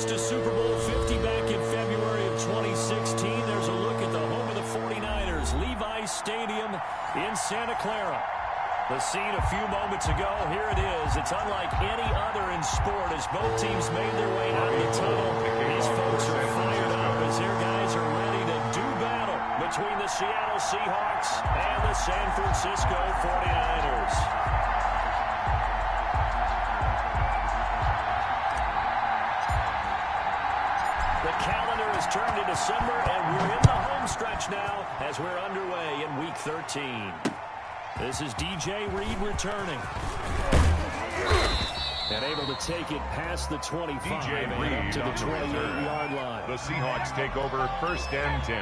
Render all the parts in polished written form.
lost to Super Bowl 50 back in February of 2016. There's a look at the home of the 49ers, Levi's Stadium in Santa Clara. The scene a few moments ago, here it is. It's unlike any other in sport as both teams made their way out of the tunnel. These folks are fired up as their guys are ready to do battle between the Seattle Seahawks and the San Francisco 49ers. The calendar has turned to December, and we're in the home stretch now as we're underway in Week 13. This is DJ Reed returning. And able to take it past the 25 DJ and Reed up to the 28-yard line. The Seahawks take over first and 10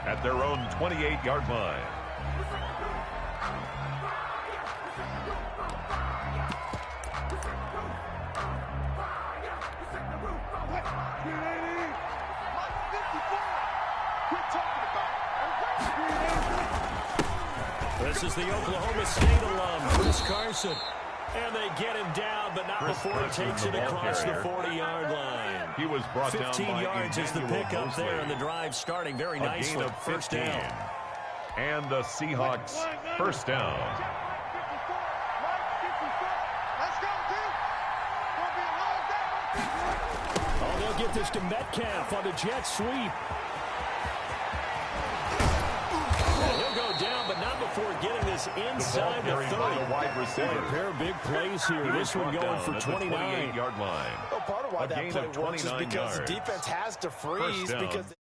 at their own 28-yard line. This is the Oklahoma State alum, Chris Carson. And they get him down, but not before he takes it across the 40-yard line. He was brought down 15 by yards is the pickup Mosley. there, and the drive starting very nicely. A gain of 15. First down. And the Seahawks first down. Oh, they'll get this to Metcalf on the jet sweep. And he'll go down, but not before getting this inside the 30. Wide receiver. Boy, a pair of big plays here. This one going for 29. 28-yard line. Well, part of why that play works is because the defense has to freeze because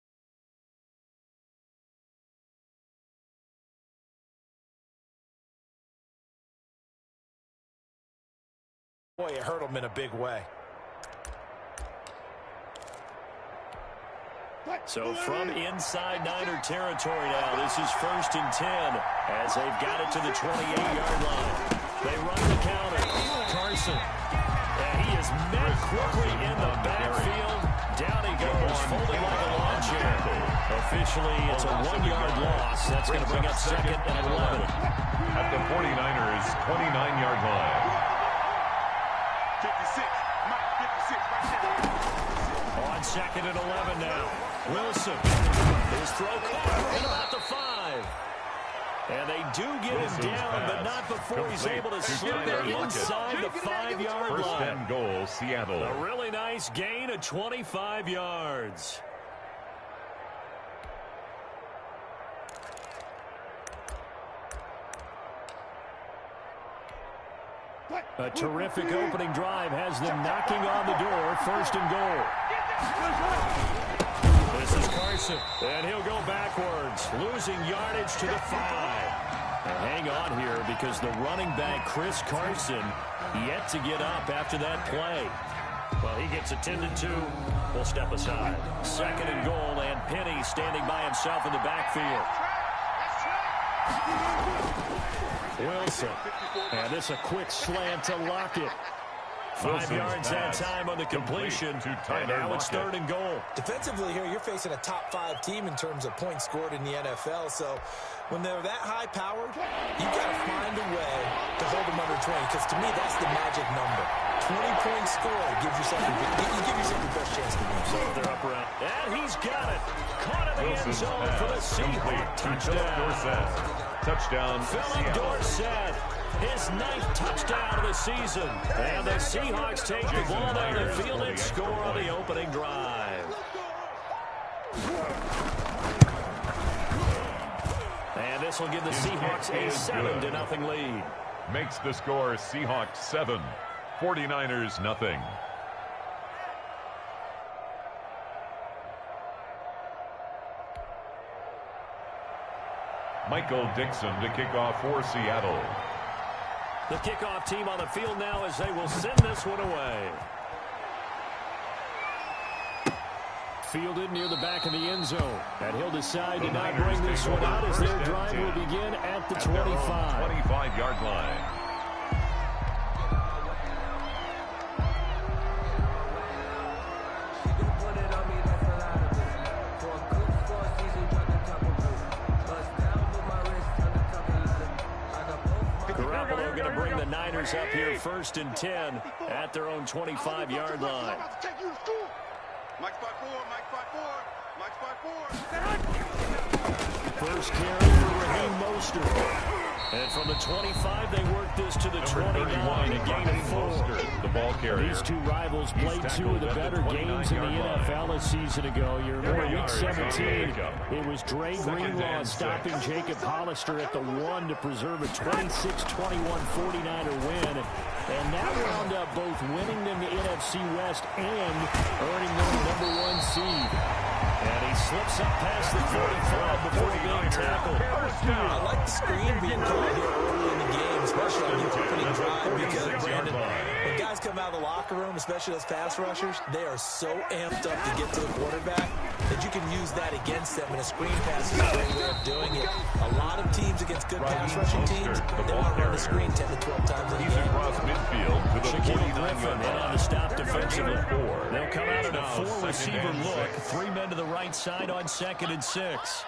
boy, it hurt him in a big way. So from inside Niner territory now, this is first and 10 as they've got it to the 28-yard line. They run the counter. Carson. And he is met quickly in the backfield. Down he goes, folding like a lawn chair. Officially, it's a 1-yard loss. That's going to bring up second and 11. At the 49ers' 29-yard line. 56. Mike, 56 right there. On second and 11 now. Wilson. His throw caught in about the 5. And they do get him down, but not before he's able to slip it inside the 5-yard line. First and goal, Seattle. A really nice gain of 25 yards. A terrific opening drive has them knocking on the door. First and goal. This is Carson, and he'll go backwards, losing yardage to the 5. And hang on here because the running back, Chris Carson, yet to get up after that play. Well, he gets attended to. We'll step aside. Second and goal, and Penny standing by himself in the backfield. Wilson. And this a quick slant to Lockett. 5 yards that time on the completion. And now it's third and goal. Defensively here, you're facing a top-5 team in terms of points scored in the NFL. So when they're that high-powered, you've got to find a way to hold them under 20. Because to me, that's the magic number. 20 points scored gives yourself your best chance to win. So if they're up around. And he's got it. Caught in the end zone for the Seahawks. Touchdown. Touchdown, Philip Dorsett, his 9th touchdown of the season. And the Seahawks take the ball down the field and score on the opening drive. And this will give the Seahawks a 7-0 lead. Makes the score Seahawks 7, 49ers nothing. Michael Dixon to kick off for Seattle. The kickoff team on the field now as they will send this one away. Fielded near the back of the end zone. And he'll decide to not bring this one out as their drive will begin at the 25. 25-yard line. Up here first and 10 at their own 25-yard line. Mike spot 4, Mike spot 4, Mike spot 4. First carry for Raheem Mostert. And from the 25, they work this to the 29, a gain of 4. The ball carrier. These two rivals played two of the better games in the NFL a season ago. You remember week 17, it was Dre Greenlaw stopping Jacob Hollister at the 1 to preserve a 26-21 49er win. And that wound up both winning them the NFC West and earning them the #1 seed. And he slips up past the 45 before being tackled. I like the screen being called here early in the game, especially on the opening drive, because, Brandon, when guys come out of the locker room, especially those pass rushers, they are so amped up to get to the quarterback that you can use that against them, and a screen pass is a great way of doing it. A lot of teams against good pass rushing teams, they want to run the screen 10 to 12 times a game. He's across midfield to the Shaquille 49-yard Griffin line. on the stop defensively. They'll come out in a 4-receiver look. 3 men to the right side on 2nd and 6.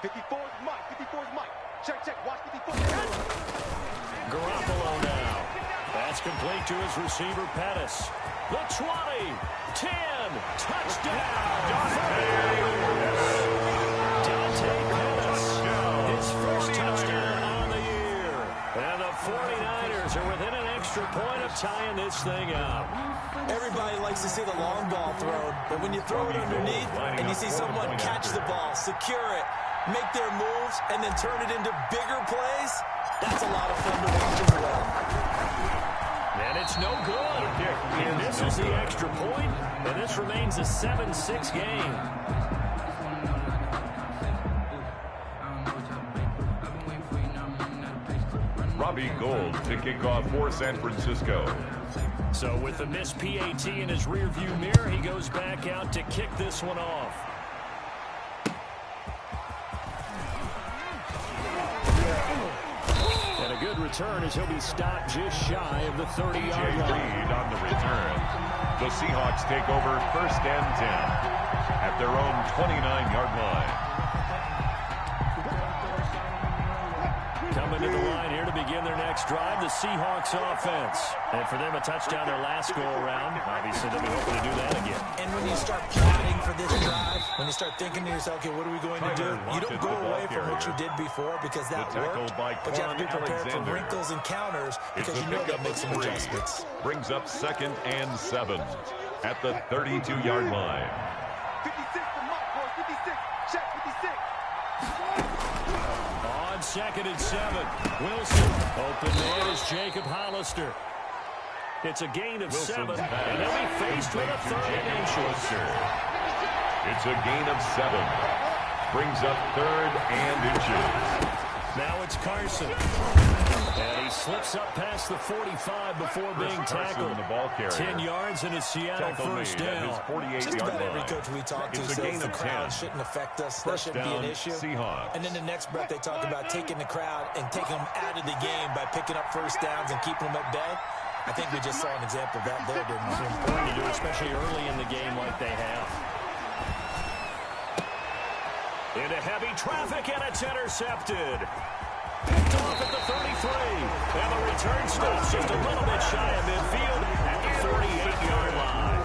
54's Mike, 54's Mike. Check, check, watch 54. Garoppolo now. That's complete to his receiver, Pettis. The 20, 10, touchdown. Dante Pettis, his first touchdown on the year. And the 49ers are within an extra point of tying this thing up. Everybody likes to see the long ball thrown, but when you throw it underneath and you see someone catch the ball, secure it, make their moves, and then turn it into bigger plays, that's a lot of fun to watch as well. And it's no good. And this is the extra point, and this remains a 7-6 game. Robbie Gould to kick off for San Francisco. So with the missed PAT in his rearview mirror, he goes back out to kick this one off. And a good return as he'll be stopped just shy of the 30-yard line. Reed on the return. The Seahawks take over 1st and 10 at their own 29-yard line. Coming to the line here to begin their next drive, the Seahawks offense. And for them, a touchdown their last go-around. Obviously, they'll be hoping to do that again. And when you start plotting for this drive, when you start thinking to yourself, okay, what are we going to do? You don't go away from what you did before because that worked, but you have to be prepared for wrinkles and counters because you know they'll make some adjustments. Brings up 2nd and 7 at the 32-yard line. 56 for Mike, boys, 56. Check, 56. 2nd and 7. Wilson. Open man is Jacob Hollister. It's a gain of 7. And they'll be faced with a 3rd and inches. It's a gain of 7. Brings up 3rd and inches. Now it's Carson. And he slips up past the 45 before being tackled. The ball carrier. 10 yards and a Seattle first down. Just about every coach we talk to says the crowd shouldn't affect us. That shouldn't be an issue. Seahawks. And then the next breath they talk about taking the crowd and taking them out of the game by picking up first downs and keeping them at bay. I think we just saw an example of that there, didn't we? It's important to do, especially early in the game like they have. Into heavy traffic, and it's intercepted. Picked off at the 33. And the return stops just a little bit shy of midfield at the 48-yard line.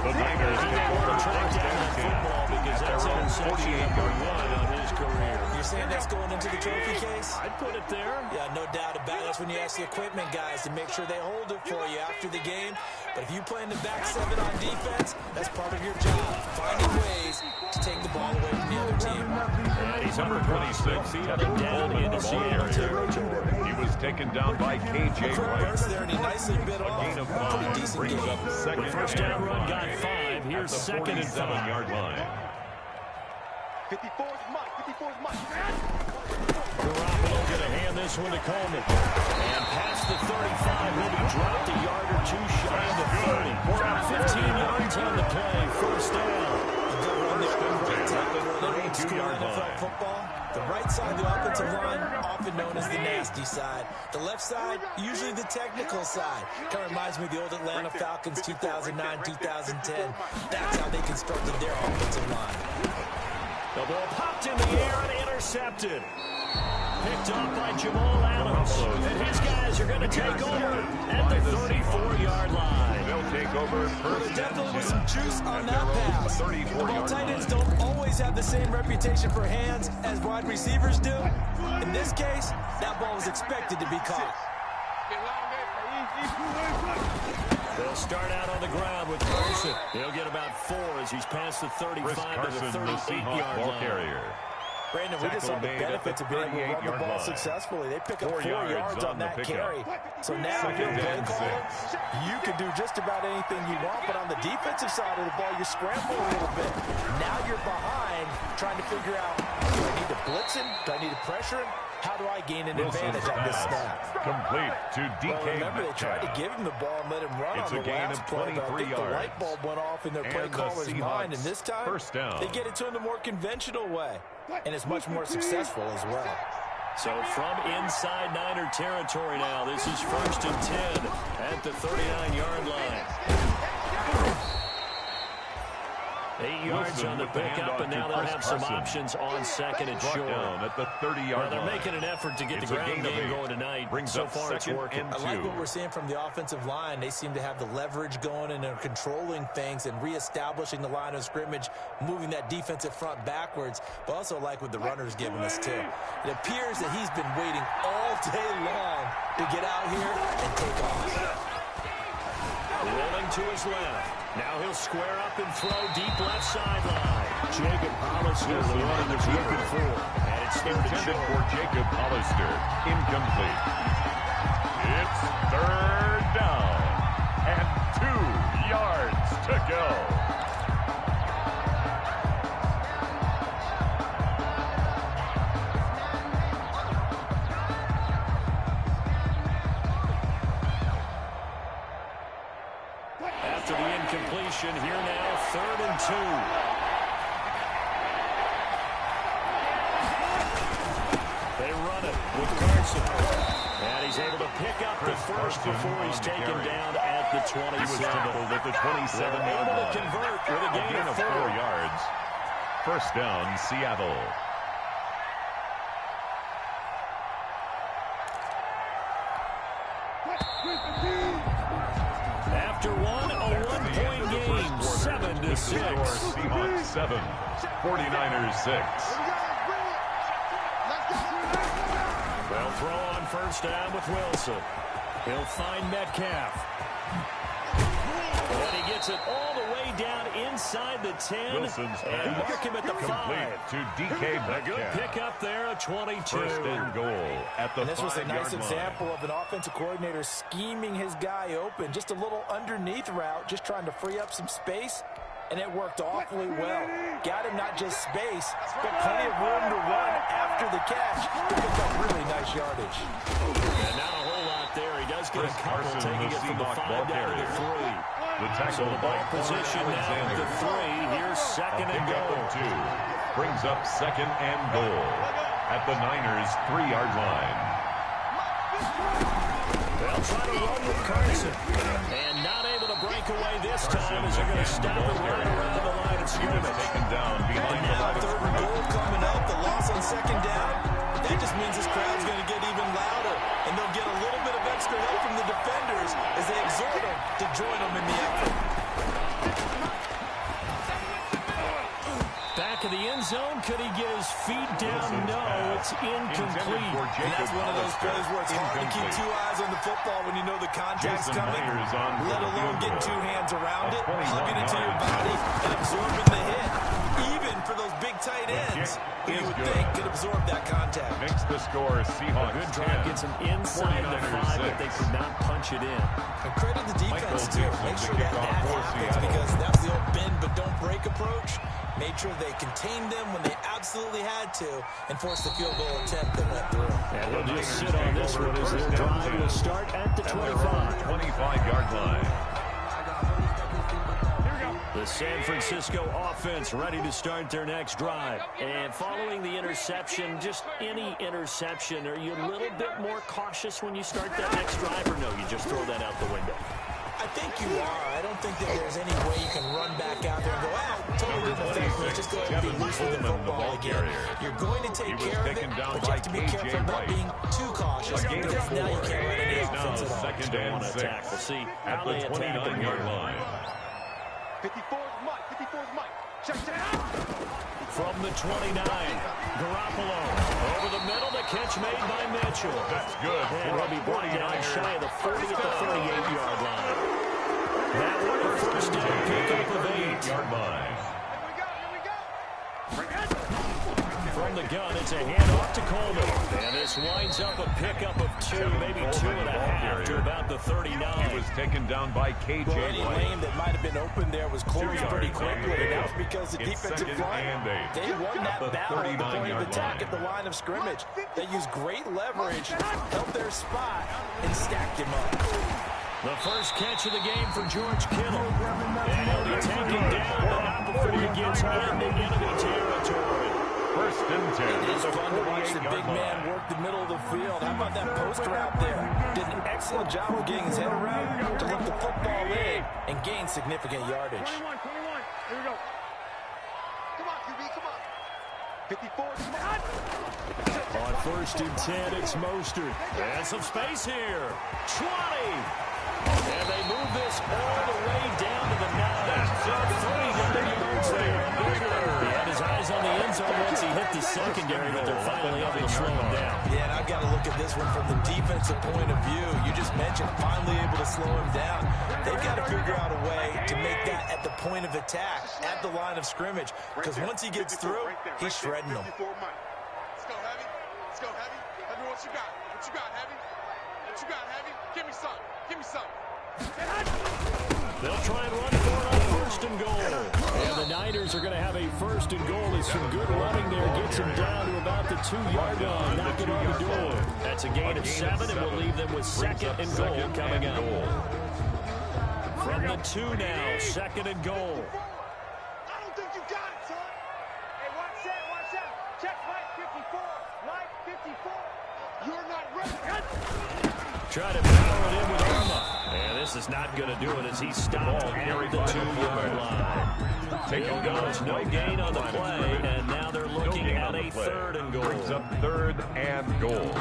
The Niners take over track down that football because that's interception number 1 on his career. You're saying that's going into the trophy case? I'd put it there. Yeah, no doubt about it. That's when you ask the equipment guys to make sure they hold it for you after the game. But if you play in the back 7 on defense, that's part of your job. Finding ways to take the ball away from the other team. And he's number 26. He had a down into Seattle territory. He was taken down by K.J. Wright. There, and he nicely bit off. Gain of Pretty 5 decent brings game. up 2nd First down run got 5. Here's at the 2nd and 5. 47-yard line. 54's Mike, 54's Mike. Garoppolo going to hand this one to Coleman. And past the 35, he'll be dropped a yard or 2 shy of the 30. 15 yards on the play. First down. NFL football. The right side of the offensive line, often known as the nasty side. The left side, usually the technical side. Kind of reminds me of the old Atlanta Falcons 2009, 2010. That's how they constructed their offensive line. The ball popped in the air and intercepted. Picked off by Jamal Adams. And his guys are going to take over at the 34-yard line. They'll take over first. Definitely with some juice on that pass. While tight ends don't always have the same reputation for hands as wide receivers do, in this case, that ball was expected to be caught. They'll start out on the ground with Carson. He'll get about 4 as he's past the 35 to the 38-yard line. Carrier. Brandon, we just saw the benefits of being able to run the ball successfully. They pick up 4 yards on that carry. So now if you're a play caller, you can do just about anything you want, but on the defensive side of the ball, you scramble a little bit. Now you're behind trying to figure out, do I need to blitz him? Do I need to pressure him? How do I gain an advantage on this snap? Complete to DK. Well, remember, they tried to give him the ball and let him run on the last play, but I think the light bulb went off in their play caller's mind, and this time, they get it to him the more conventional way, and it's much more successful as well. So from inside Niner territory now, this is 1st and 10 at the 39-yard line. 8 yards on the pickup, and now they'll have some options on second and short. At the 30-yard line. They're making an effort to get the ground game going tonight. So far, it's working. I like what we're seeing from the offensive line. They seem to have the leverage going, and they're controlling things and reestablishing the line of scrimmage, moving that defensive front backwards, but also like what the runner's giving us, too. It appears that he's been waiting all day long to get out here and take off. Rolling to his left. Now he'll square up and throw deep left sideline. Jacob Hollister, the run that's looking for. And it's intended for Jacob Hollister. Incomplete. It's 3rd down. And 2 yards to go. Here now, 3rd and 2. They run it with Carson. And he's able to pick up the first before he's taken down at the 27. He was tackled at the 27-yard line. Able to convert with a gain of 4 yards. 1st down, Seattle. After a one-point game, 7-6. Seahawks 7, 49ers 6. They'll throw on 1st down with Wilson. He'll find Metcalf. And he gets it all the way down inside the 10. Wilson's and mark him at the 5. To DK Metcalf. A good pick up there at 22. 1st and goal at the 5-yard line. And this was a nice example of an offensive coordinator scheming his guy open. Just a little underneath route, just trying to free up some space. And it worked awfully well. Got him not just space, but plenty of room to run after the catch to pick up really nice yardage. And not a whole lot there. He does get a couple, taking it from the 5 down to the 3. So the ball position now at the 3. Here's 2nd and goal. 2. Brings up 2nd and goal at the Niners' 3-yard line. They'll try to run with Carson. And not able to break away this time as they're going to stop it right around the line of scrimmage. Taken down behind the line of 3rd and goal coming up. The loss on 2nd down. That just means this crowd's going to get even louder. And they'll get a little bit of extra help from the defenders as they exhort them to join them in the effort. Back of the end zone. Could he get his feet down? No, it's incomplete. And that's one of those plays where it's hard to keep 2 eyes on the football when you know the contact's coming, let alone get 2 hands around it, hugging it to your body, and absorbing the hit. Even for those big tight ends, you would think could absorb that contact. Makes the score Seahawks. A good drive gets him inside the 5, but they could not punch it in. And credit the defense, too. Make sure that happens because that's the old bend but don't break approach. Made sure they contained them when they absolutely had to and forced the field goal attempt that went through. And we'll just sit on this one as their drive will start at the 25-yard line. The San Francisco offense ready to start their next drive. And following the interception, just any interception, are you a little bit more cautious when you start that next drive, or no, you just throw that out the window? I think you are. I don't think that there's any way you can run back out there and go, totally didn't affect me. Just go ahead and be loose with the football again. You're going to take care of it, but you have to be careful not being too cautious because now you can't run any offense at all. Second and 6. We'll see At the 29-yard line. 54's Mike. 54's Mike. Check down. From the 29, Garoppolo over the middle. The catch made by Mitchell. That's good. And he'll be brought down shy of the 40 at the 38-yard line. That one a first down pickup of 8. Line. From the gun, it's a handoff to Coleman. And this winds up a pickup of 2, maybe 2.5 to about the 39. He was taken down by K.J. Well, any lane that might have been open there was closed pretty quickly, and that was because the defensive line, they won that battle at the point of attack at the line of scrimmage. They used great leverage, held their spot, and stacked him up. The first catch of the game for George Kittle. And he'll be taken down, but not before he gets into enemy territory. First and 10. It is fun to watch the big man work the middle of the field. How about that post route there? Did an excellent job of getting his head around to lift the football in and gain significant yardage. 21. Here we go. Come on, QB, come on. 54's Mike. On first and 10, it's Mostert. And some space here. 20. And they move this all the way down to the 9. 30 yards there. He had his eyes on the end zone once he hit the secondary, but they're finally able to slow him down. Yeah, and I've got to look at this one from the defensive point of view. You just mentioned finally able to slow him down. They've got to figure out a way to make that at the point of attack, at the line of scrimmage, because once he gets through, he's shredding them. Let's go, Heavy. Let's go, Heavy. Heavy, what you got? What you got, Heavy? What you got, Heavy? Give me some. Give me some. They'll try and run for it on first and goal. And the Niners are going to have a first and goal as some good running there gets him down to about the 2-yard line. Knocking on the door. That's a gain of 7, and we'll leave them with second and goal coming up. From the 2 now, second and goal. I don't think you got it, son. Hey, watch that, watch out. Check Mike 54. Mike 54. You're not ready. Try to power it in with Arma. And this is not going to do it as he stopped at the 2-yard line. Field goes, no gain on the play, and now they're looking at a third and goal. Brings up third and goal.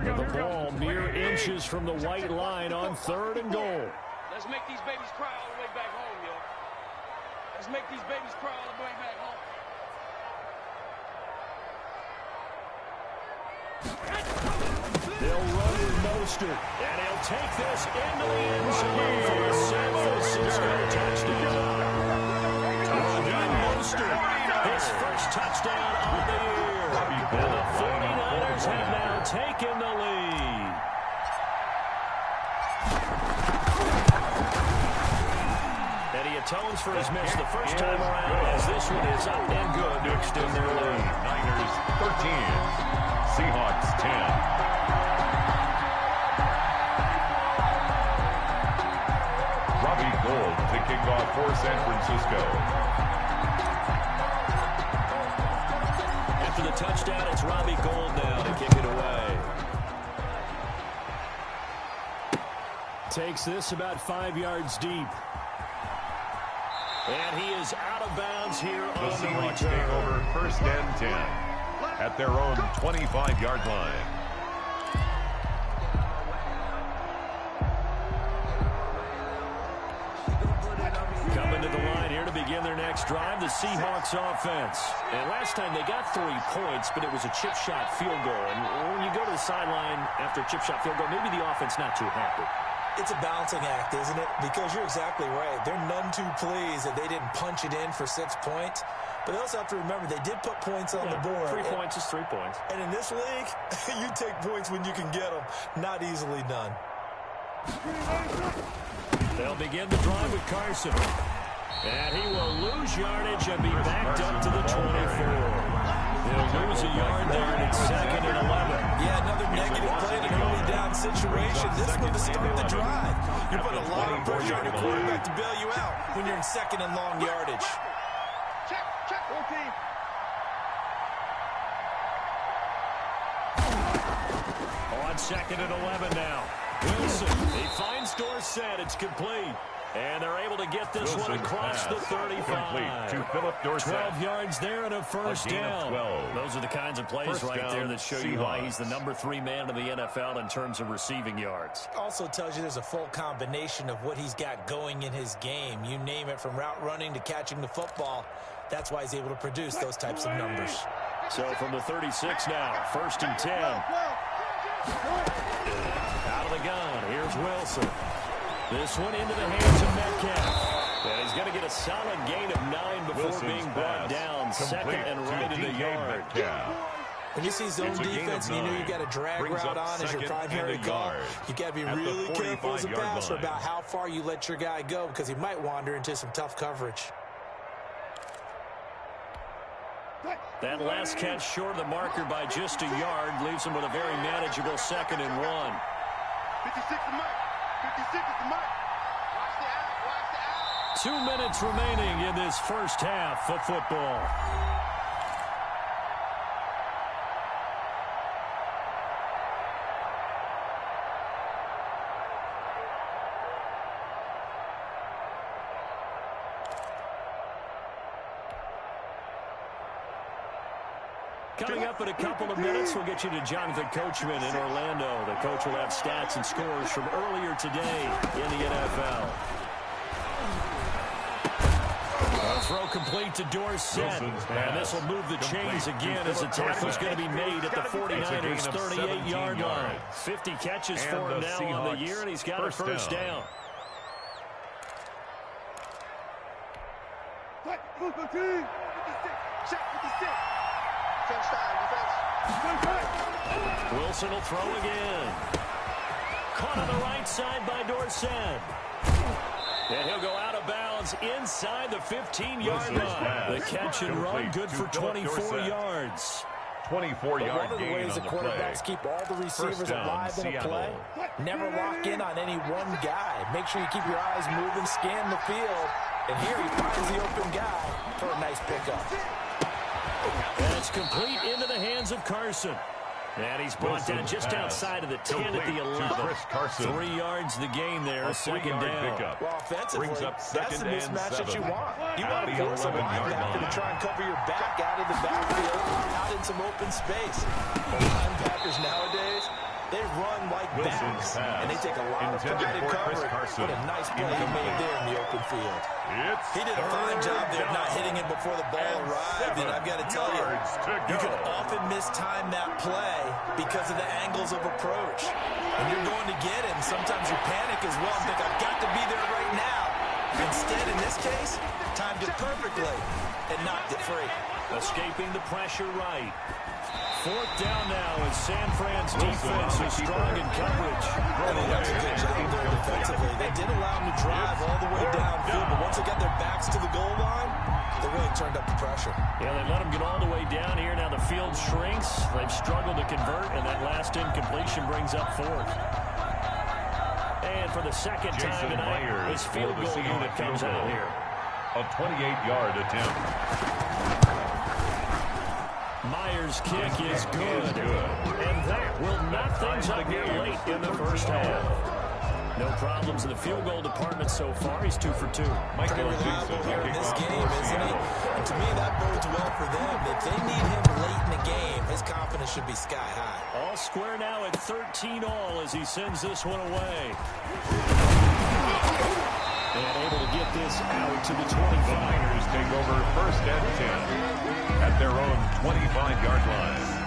The ball mere inches from the white line on third and goal. Let's make these babies cry all the way back home, yo. Let's make these babies cry all the way back home. They'll run with Mostert, and he'll take this into the end zone for a San Francisco touchdown. Raheem Mostert, his first touchdown on the year. And the 49ers have now taken the lead. And he atones for his miss the first time around as this one is up and good to extend their lead. Niners 13, Seahawks 10. Gold to kick off for San Francisco. After the touchdown, it's Robbie Gould now to kick it away. Takes this about 5 yards deep. And he is out of bounds here on the Seahawks return. take over first and 10 at their own 25-yard line. Coming to the line here to begin their next drive, the Seahawks offense. And last time they got 3 points, but it was a chip shot field goal. And when you go to the sideline after a chip shot field goal, maybe the offense not too happy. It's a balancing act, isn't it? Because you're exactly right. They're none too pleased that they didn't punch it in for 6 points. But they also have to remember they did put points on the board. 3 points is 3 points. And in this league, you take points when you can get them. Not easily done. They'll begin the drive with Carson. And he will lose yardage and be backed up to the 24. He'll lose a yard there, and it's second and 11. Yeah, another negative play in an early down situation. This one to start the drive. You're putting a lot of pressure on your quarterback to bail you out when you're in second and long yardage. Check, full team. On second and 11 now. Wilson, he finds Dorsett. It's complete. And they're able to get this one across the 35. To Philip Dorsett. 12 yards there and a first down. Those are the kinds of plays right there that show you why he's the #3 man in the NFL in terms of receiving yards. Also tells you there's a full combination of what he's got going in his game. You name it, from route running to catching the football. That's why he's able to produce those types of numbers. So from the 36 now, 1st and 10. Out of the gun, here's Wilson. This one into the hands of Metcalf. And he's going to get a solid gain of 9 before being brought down. Second and right in the yard. When you see zone defense and you know you've got a drag route on as your primary call, you've got to be really careful as a passer about how far you let your guy go, because he might wander into some tough coverage. That last catch short of the marker by just a yard leaves him with a very manageable 2nd and 1. 56 the mark. 56 is the mark. Watch the out. Watch the out. 2 minutes remaining in this first half of football. Coming up in a couple of minutes, we'll get you to Jonathan Coachman in Orlando. The coach will have stats and scores from earlier today in the NFL. Throw complete to Dorsett. And this will move the chains again as the tackle's going to be made at the 49ers' 38-yard line. 50 catches for him now on the year, and he's got a first down. Wilson will throw again. Caught on the right side by Dorsett. And he'll go out of bounds inside the 15-yard line. The catch and run good for 24 yards. 24-yard gain on the play. One of the ways the quarterbacks keep all the receivers alive in a play, never lock in on any one guy. Make sure you keep your eyes moving, scan the field. And here he finds the open guy for a nice pickup. And it's complete into the hands of Carson. And he's brought down just outside of the 10 at the 11. 3 yards the gain there, 2nd down. Well, offensively, that's the mismatch that you want. You want to force a linebacker to try and cover your back out of the backfield, out in some open space. The linebackers nowadays, they run like backs, and they take a lot of pride in coverage. What a nice play he made there in the open field. He did a fine job there not hitting it before the ball arrived, and I've got to tell you, you can often mistime that play because of the angles of approach. When you're going to get him, sometimes you panic as well and think, I've got to be there right now. Instead, in this case, timed it perfectly and knocked it free. Escaping the pressure right. 4th down now as San Fran's defense is strong in coverage. That's a good job there defensively. They did allow them to drive all the way downfield, but once they got their backs to the goal line, they really turned up the pressure. Yeah, they let them get all the way down here. Now the field shrinks. They've struggled to convert, and that last incompletion brings up 4th. And for the 2nd time tonight, this field goal unit comes out here. A 28-yard attempt. Myers' kick is good. And that will knock things up here late in the first half. No problems in the field goal department so far. He's 2 for 2. Pretty reliable here in this game, isn't he? And to me, that bodes well for them. If they need him late in the game, his confidence should be sky high. All square now at 13-all as he sends this one away. And able to get this out to the 25. The Niners take over 1st and 10 at their own 25-yard line.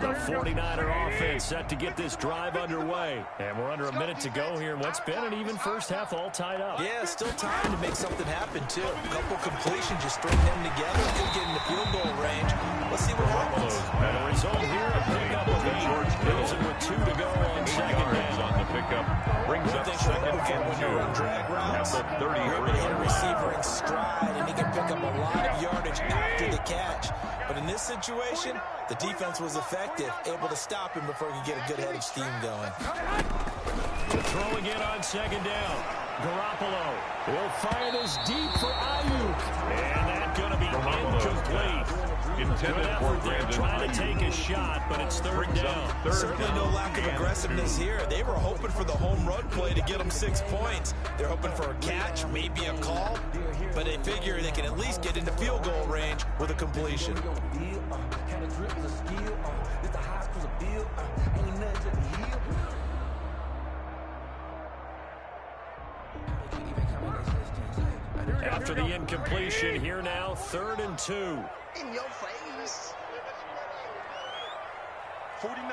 The 49er offense set to get this drive underway. And we're under a minute to go here in what's been an even first half, all tied up. Yeah, still time to make something happen, too. A couple completions, just string them together. Could get in the field goal range. Let's see what happens. And the result here, a pickup of 8. Leaves it with 2 to go on 2nd down. On the pickup. Brings up 2nd and 2. Drag routes. At the 33. You're able to hit a receiver in stride, and he can pick up a lot of yardage after the catch. But in this situation, the defense was effective, able to stop him before he could get a good head of steam going. To throw again on 2nd down. Garoppolo. He'll fire this deep for Ayuk. And that's going to be incomplete. Good effort there trying to take a shot, but it's third down. Certainly no lack of aggressiveness here. They were hoping for the home run play to get them 6 points. They're hoping for a catch, maybe a call, but they figure they can at least get into field goal range with a completion. After the incompletion, here now, 3rd and 2. In your face. 49,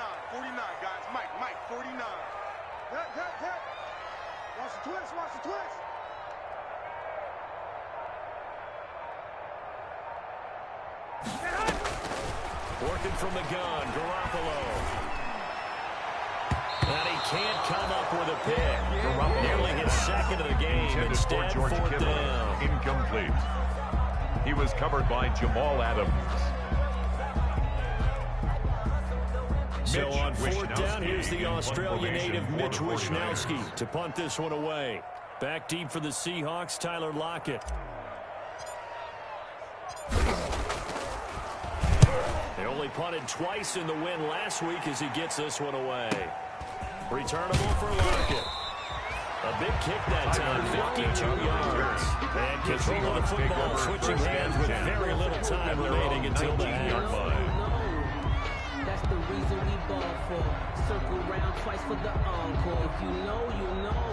guys. Mike, 49. Hit. Watch the twist. Working from the gun, Garoppolo. And he can't come up with a pick. Garoppolo nearly his second of the game. Instead, 4th down. Incomplete. He was covered by Jamal Adams. So on 4th down, here's the Australia native Mitch Wishnowsky to punt this one away. Back deep for the Seahawks, Tyler Lockett. They only punted twice in the win last week as he gets this one away. Returnable for Lockett. A big kick that time, 52 yards. And control of the football, switching hands with very little time remaining until the half. That's the reason we ball for. Circle round twice for the encore. If you know, you know.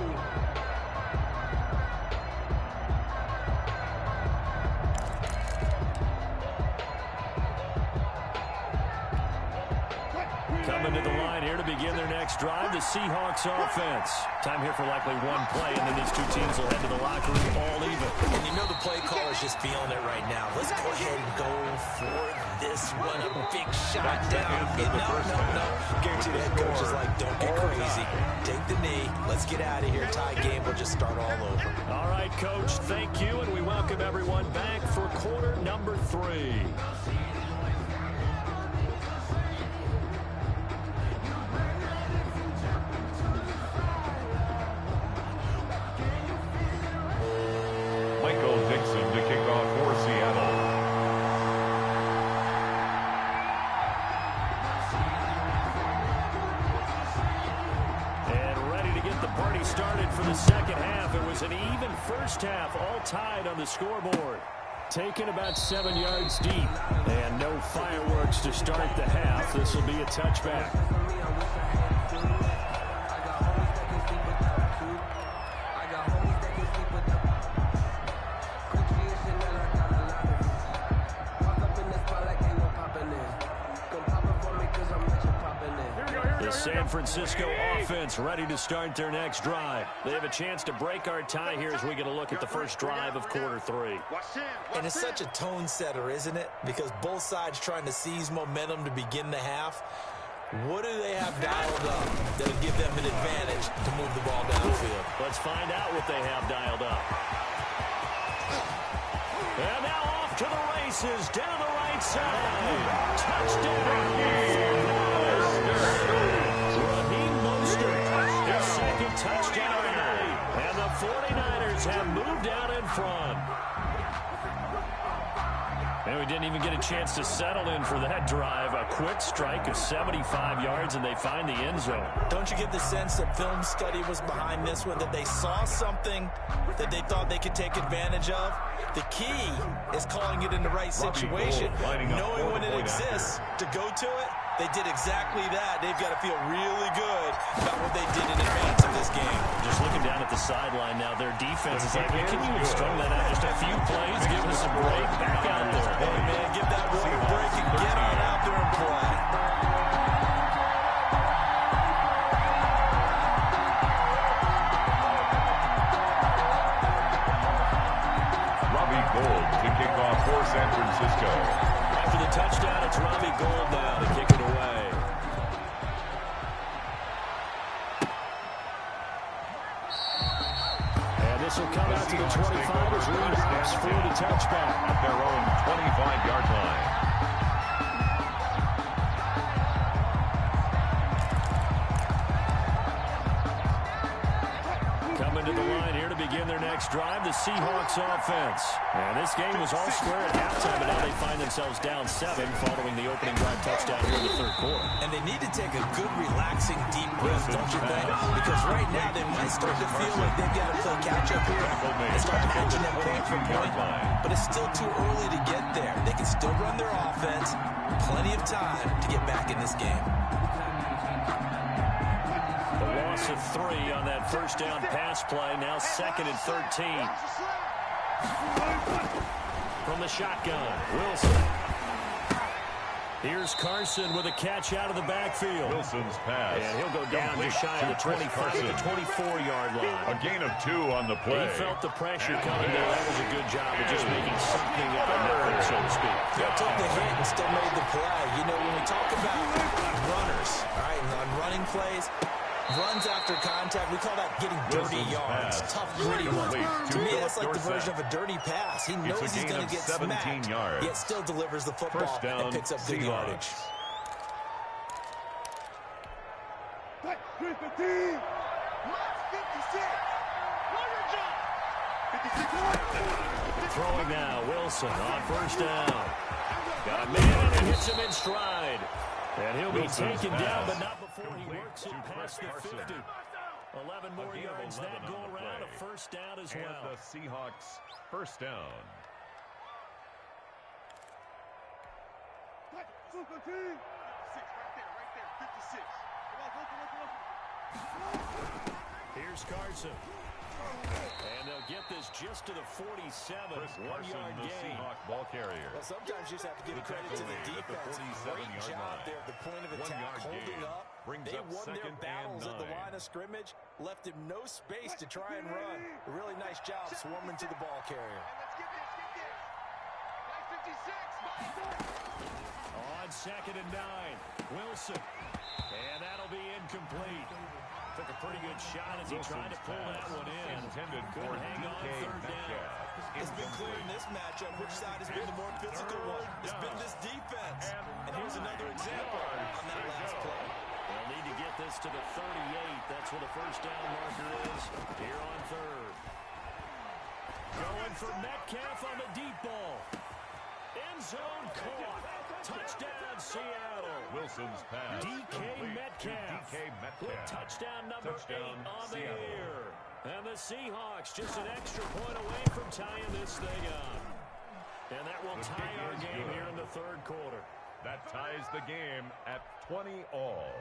Coming to the line here to begin their next drive, the Seahawks offense. Time here for likely one play, and then these two teams will head to the locker room all even. And you know the play caller's just feeling it right now. Let's go ahead and go for this one. A big shot down. No. Guarantee the head coach is like, don't get crazy. Take the knee. Let's get out of here. Tie game will just start all over. All right, Coach, thank you, and we welcome everyone back for quarter number 3. Started for the second half. It was an even first half, all tied on the scoreboard. Taken about 7 yards deep, and no fireworks to start the half. This will be a touchback. San Francisco offense ready to start their next drive. They have a chance to break our tie here as we get a look at the first drive of quarter 3. And it's such a tone setter, isn't it? Because both sides trying to seize momentum to begin the half. What do they have dialed up that'll give them an advantage to move the ball downfield? Let's find out what they have dialed up. And now off to the races down the right side. Touchdown. Their second touchdown of the night, and the 49ers have moved out in front. And we didn't even get a chance to settle in for that drive. A quick strike of 75 yards, and they find the end zone. Don't you get the sense that film study was behind this one, that they saw something that they thought they could take advantage of? The key is calling it in the right situation, knowing when it exists to go to it. They did exactly that. They've got to feel really good about what they did in advance of this game. Just looking down at the sideline now, their defense is like, can you strum that out just a few plays? Give us a break. Back out there. Hey, man, give that one a break and get on out there and play. Robbie Gould to kick off for San Francisco. After the touchdown, it's Robbie Gould now to kick it away. And this will come out to the 25 as Reed hops for the touchback. At their own 25-yard line. Coming to the line here to begin their next drive, the Seahawks offense. And this game was all square at halftime, but now they find themselves down 7 following the opening drive touchdown here in the third quarter. And they need to take a good, relaxing, deep breath, don't you think? Because right now they might start to feel like they've got to play catch-up here and start matching them point for point. But it's still too early to get there. They can still run their offense. Plenty of time to get back in this game. The loss of 3 on that first down pass play. Now 2nd and 13. From the shotgun, Wilson. Here's Carson with a catch out of the backfield. Wilson's pass. And he'll go down just shy of the 25 to the 24-yard line. A gain of 2 on the play. He felt the pressure coming there. That was a good job of just making something of nothing, so to speak. Yeah, took the hit and still made the play. You know, when we talk about runners, all right, and on running plays, runs after contact, we call that getting dirty yards, tough, gritty ones. To me, that's like the version of a dirty pass. He knows he's going to get smacked, yet still delivers the football and picks up good yardage. Throwing now, Wilson on first down. Got a man and hits him in stride. And he'll be taken down, but not before he works it past the 50. 11 more yards that go around, a first down as well. And the Seahawks first down. Here's Carson. And they'll get this just to the 47. 1-yard gain. Ball carrier. Well, sometimes you just have to give credit to the defense. Great job there at the point of attack, holding up. They won their battles at the line of scrimmage, left him no space to try and run. A really nice job swarming to the ball carrier. On 2nd and 9, Wilson. And that'll be incomplete. Took a pretty good shot as he tried to pull that one in. Couldn't hang on 3rd down. It's been clear in this matchup which side has been the more physical one. It's been this defense. And here's another example on that last play. They'll need to get this to the 38. That's where the first down marker is here on 3rd. Going for Metcalf on the deep ball. End zone caught. Touchdown, Seattle. Wilson's pass. DK Metcalf. With touchdown number 8 on the year. And the Seahawks just an extra point away from tying this thing up. And that will tie our game here in the 3rd quarter. That ties the game at 20-all.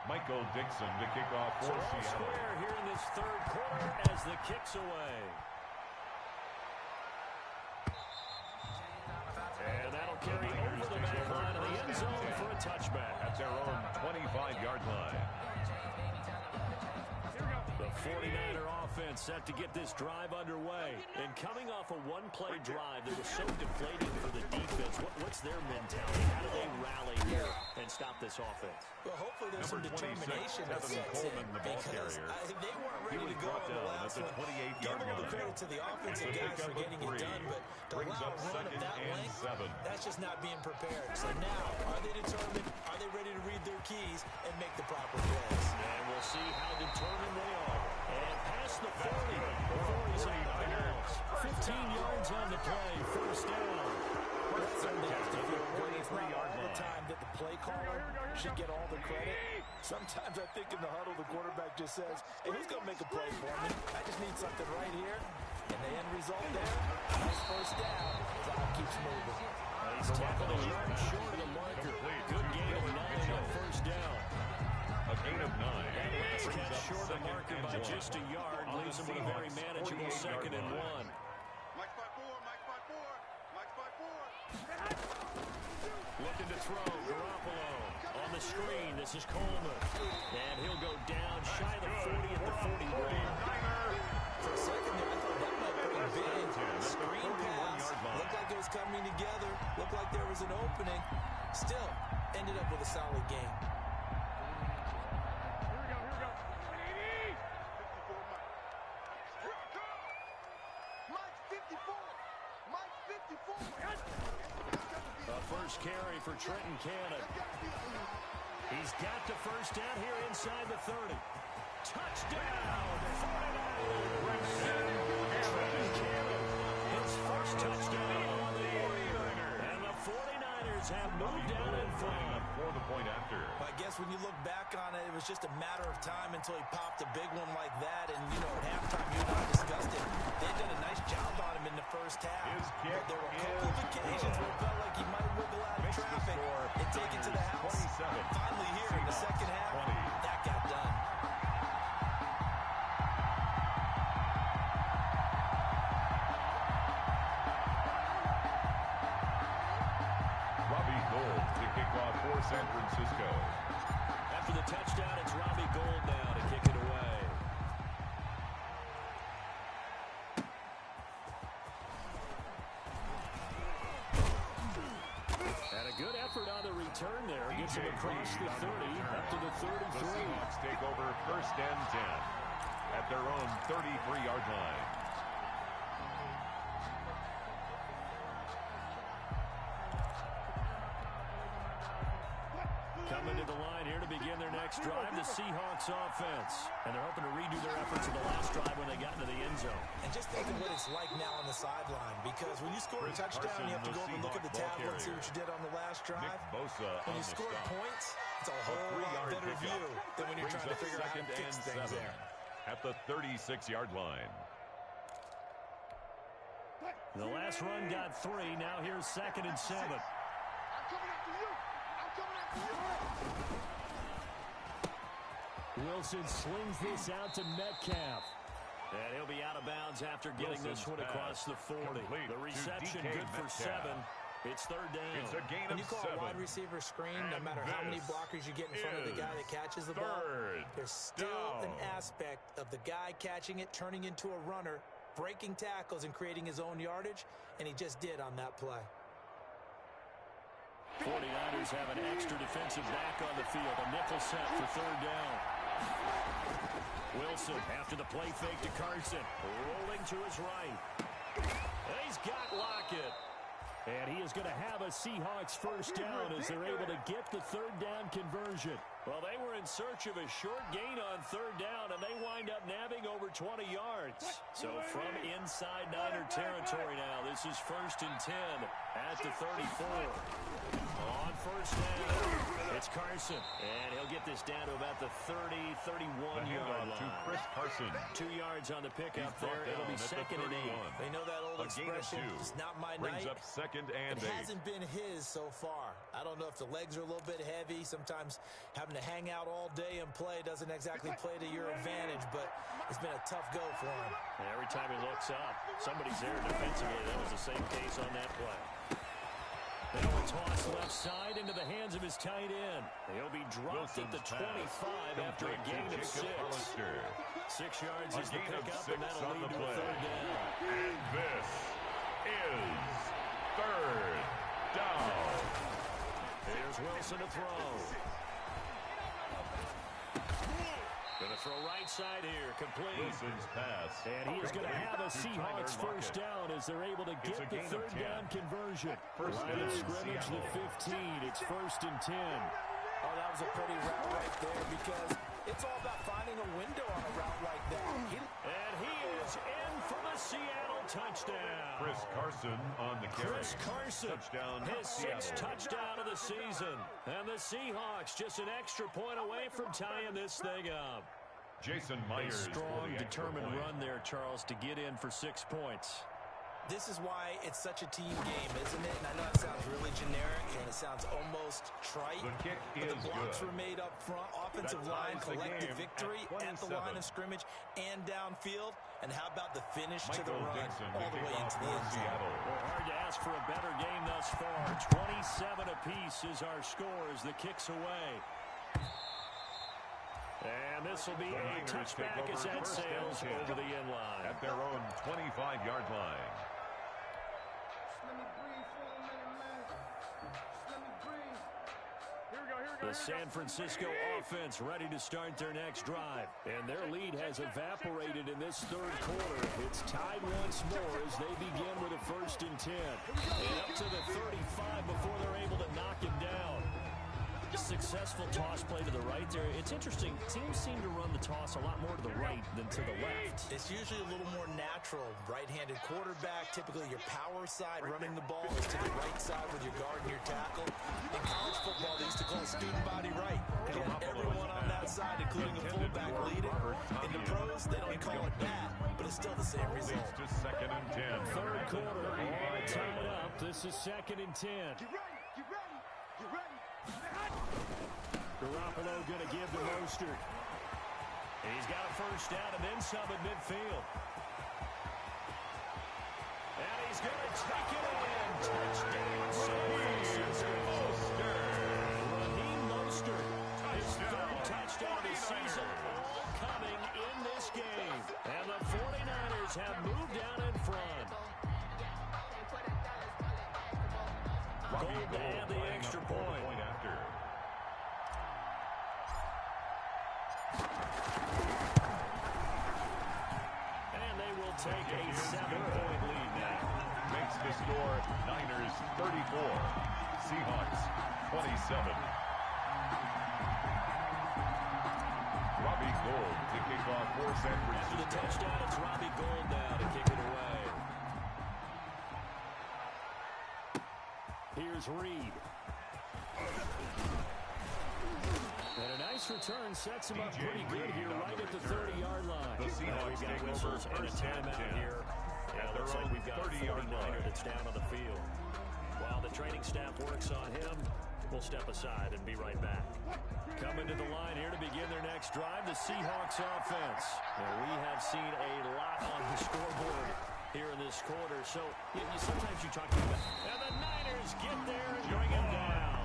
Michael Dixon to kick off for Seattle. Square here in this 3rd quarter as the kick's away. And that'll carry over the back line of the end zone for a touchback. At their own 25-yard line. The 49er offense set to get this drive underway. And coming off a one-play drive that was so deflating for the defense, what's their mentality? How do they rally here and stop this offense? Well, hopefully there's some determination that sets in because they weren't ready to go on the last one. Give all the credit to the offensive guys for getting it done, but to allow a run of that length, that's just not being prepared. So now, are they determined? Are they ready to read their keys and make the proper plays? And we'll see how determined they are. And past the 40 before he's out of bounds. 15 yards on the play, first down. It's not all the time that the play caller should get all the credit. Sometimes I think in the huddle, the quarterback just says, hey, who's going to make a play for me? I just need something right here. And the end result there, nice first down. Clock keeps moving. He's tackled a yard short of the marker. Good gain of 9 on first down. A gain of 9. And last catch short of the marker by just a yard. Leaves him with a very manageable 2nd and 1. Looking to throw, Garoppolo on the screen. This is Coleman. And he'll go down shy of the 40 at the 40 range. For a second there, I thought that might be big. Screen pass. Looked like it was coming together. Looked like there was an opening. Still, ended up with a solid game. First carry for Trenton Cannon. He's got the first down here inside the 30. Touchdown, 49ers! His first touchdown on the year. And the 49ers have moved down in front. For the point after. I guess when you look back on it, it was just a matter of time until he popped a big one like that. And, you know, at halftime, you and I discussed it. They'd done a nice job on him in the first half. His kick But there were a couple of occasions where it felt like he might wiggle out of traffic and take it to the house. 27. Finally here in the second half, 20. that got done. Robbie Gould to kick off for San Francisco. After the touchdown, it's Robbie Gould now to kick it away. And a good effort on the return there. Gets him across the 30, up to the 33. The Seahawks take over first and 10 at their own 33-yard line. Coming to the line here to begin their next drive, the Seahawks offense. And they're hoping to redo their efforts in the last drive when they got into the end zone. And just think of what it's like now on the sideline, because when you score a touchdown, you have to go over and look at the tablet and see what you did on the last drive. When you score points, it's a whole lot better view than when you're trying to figure out how to fix things there. At the 36-yard line. The last run got 3. Now here's 2nd and 7. I'm coming after you. I'm coming after you. Wilson slings this out to Metcalf. And he'll be out of bounds after getting this one across the 40. The reception good for 7. It's 3rd down. It's a gain When of you call 7. a wide receiver screen, no And matter how many this blockers you get in front of the guy that catches the ball, there's still an aspect of the guy catching it, turning into a runner, breaking tackles and creating his own yardage, and he just did on that play. 49ers have an extra defensive back on the field. A nickel set for 3rd down. Wilson after the play fake to Carson. Rolling to his right. He's got Lockett. And he is going to have a Seahawks first down as they're able to get the 3rd down conversion. Well, they were in search of a short gain on 3rd down, and they wind up nabbing over 20 yards. So from inside Niner territory now, this is 1st and 10 at the 34. On 1st down, it's Carson. And he'll get this down to about the 30, 31-yard line. To Chris Carson. 2 yards on the pickup there. It'll be 2nd and 8. They know that old expression, it's not my Brings night. up 2nd and 8. It hasn't been his so far. I don't know if the legs are a little bit heavy. Sometimes having to hang out all day and play doesn't exactly play to your advantage, but it's been a tough go for him. And every time he looks up, somebody's there defensively. That was the same case on that play. Now a toss left side into the hands of his tight end. He'll be dropped at the 25 after a gain of 6. 6 yards is the pickup, and that'll lead to a 3rd down. And this is 3rd down. Here's Wilson to throw. Going to throw right side here, complete. Wilson's pass. And he is going to have a Seahawks first down as they're able to get the 3rd down conversion. Line of scrimmage, the 15. It's 1st and 10. Oh, that was a pretty route right there, because it's all about finding a window on a route like that. And he is in for the Seattle touchdown. Chris Carson on the carry. Chris Carson, touchdown, his 6th Seattle. touchdown of the season. And the Seahawks just an extra point away from tying this thing up. Jason A Myers. strong, for the extra determined point. run there, Charles, to get in for 6 points. This is why it's such a team game, isn't it? And I know it sounds really generic and it sounds almost trite. The kick but is the blocks good. were made up front. Offensive That line ties the collected game victory at the 27. line of scrimmage and downfield. And how about the finish to the Michael run Dixon all the way into the end zone? Seattle. Well, hard to ask for a better game thus far. 27 apiece is our score as the kick's away. And this will be The a Niners touchback take as over that first and sails 10 over the end line. At their own 25-yard line. Let me breathe for a minute, man. Let me breathe. Here we go, here we go. The San Francisco offense ready to start their next drive. And their lead has evaporated in this 3rd quarter. It's tied once more as they begin with a 1st and 10. And up to the 35 before they're able to knock him down. Successful toss play to the right there. It's interesting. Teams seem to run the toss a lot more to the right than to the left. It's usually a little more natural. Right-handed quarterback, typically your power side running the ball is to the right side with your guard and your tackle. In college football, they used to call it student body right. They had everyone on that side, including a fullback, leading. In the pros, they don't call it that, but it's still the same result. To 2nd and 10. Third quarter, all tied up. This is 2nd and 10. Get ready, get ready, get ready. Garoppolo going to give to Mostert. He's got a first down and then some at midfield. And he's going to take it in. Touchdown, San Francisco. Raheem Mostert. His third touchdown of the season, all coming in this game. And the 49ers have moved down in front. Gold to add the extra point. After. And they will take a 7-point lead now. Makes the score Niners 34, Seahawks 27. Robbie Gould to kick off for San After the Francisco. touchdown, it's Robbie Gould now to kick it away. Here's Reed. And a nice return sets him up pretty good here right at the 30-yard line. The Seahawks we've got take whistles over and a first and timeout 10 here. at their Looks like own we've got a 30-yard 49er line. that's down on the field. While the training staff works on him, we'll step aside and be right back. Coming to the line here to begin their next drive, the Seahawks offense. Now, we have seen a lot on the scoreboard here in this quarter, so sometimes you talk about it. And the Niners get there and bring him down.